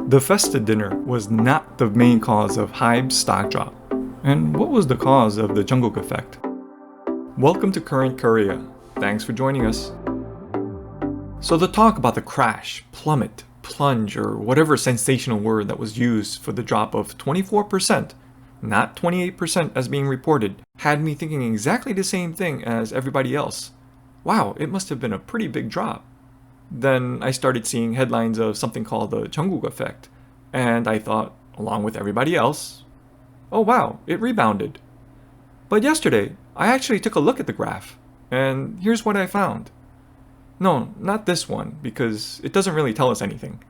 The Festa Dinner was not the main cause of HYBE's stock drop. And what was the cause of the JungKook effect? Welcome to Current Korea. Thanks for joining us. So the talk about the crash, plummet, plunge, or whatever sensational word that was used for the drop of 24%, not 28% as being reported, had me thinking exactly the same thing as everybody else. Wow, it must have been a pretty big drop. Then I started seeing headlines of something called the JungKook effect, and I thought, along with everybody else, oh wow, it rebounded. But yesterday, I actually took a look at the graph, and here's what I found. No, not this one, because it doesn't really tell us anything.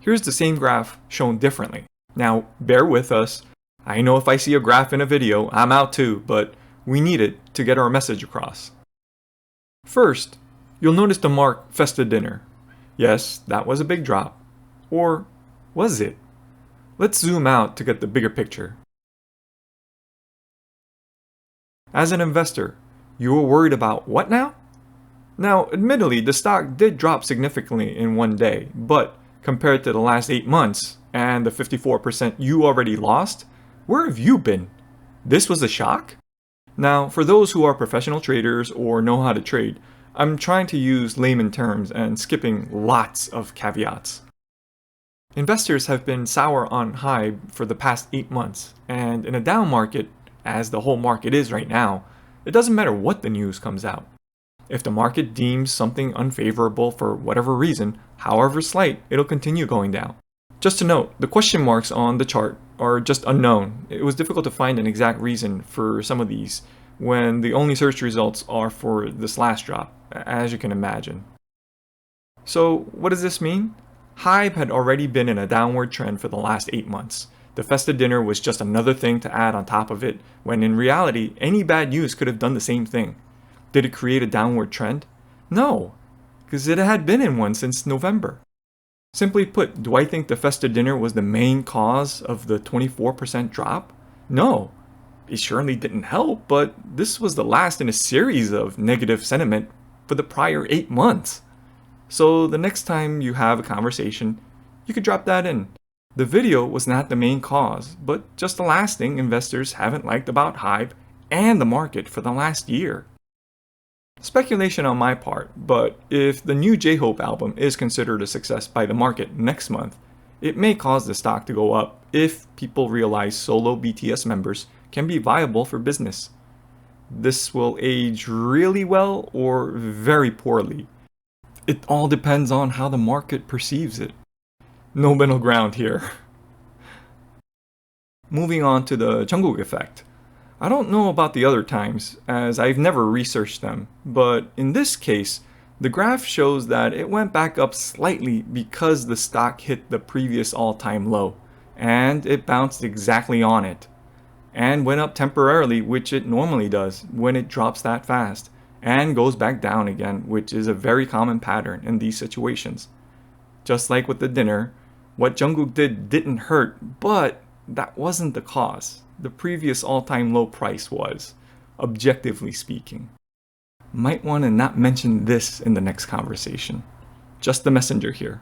Here's the same graph shown differently. Now, bear with us. I know if I see a graph in a video, I'm out too, but we need it to get our message across. First, you'll notice the mark Festa Dinner. Yes, that was a big drop. Or was it? Let's zoom out to get the bigger picture. As an investor, you were worried about what now? Now, admittedly, the stock did drop significantly in one day, but compared to the last 8 months and the 54% you already lost, where have you been? This was a shock? Now, for those who are professional traders or know how to trade, I'm trying to use layman terms and skipping lots of caveats. Investors have been sour on HYBE for the past 8 months, and in a down market, as the whole market is right now, it doesn't matter what the news comes out. If the market deems something unfavorable for whatever reason, however slight, it'll continue going down. Just to note, the question marks on the chart are just unknown. It was difficult to find an exact reason for some of these when the only search results are for this last drop, as you can imagine. So what does this mean? HYBE had already been in a downward trend for the last 8 months. The Festa Dinner was just another thing to add on top of it, when in reality, any bad news could have done the same thing. Did it create a downward trend? No, because it had been in one since November. Simply put, do I think the Festa Dinner was the main cause of the 24% drop? No. It surely didn't help, but this was the last in a series of negative sentiment for the prior 8 months. So the next time you have a conversation, you could drop that in. The video was not the main cause, but just the last thing investors haven't liked about HYBE and the market for the last year. Speculation on my part, but if the new J-Hope album is considered a success by the market next month, it may cause the stock to go up if people realize solo BTS members can be viable for business. This will age really well or very poorly. It all depends on how the market perceives it. No middle ground here. Moving on to the JungKook effect. I don't know about the other times, as I've never researched them, but in this case, the graph shows that it went back up slightly because the stock hit the previous all-time low, and it bounced exactly on it, and went up temporarily, which it normally does when it drops that fast, and goes back down again, which is a very common pattern in these situations. Just like with the dinner, what JungKook did didn't hurt, but that wasn't the cause. The previous all-time low price was, objectively speaking. Might want to not mention this in the next conversation. Just the messenger here.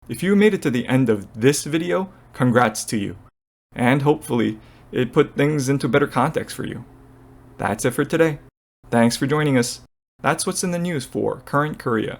If you made it to the end of this video, congrats to you. And hopefully, it put things into better context for you. That's it for today. Thanks for joining us. That's what's in the news for Current Korea.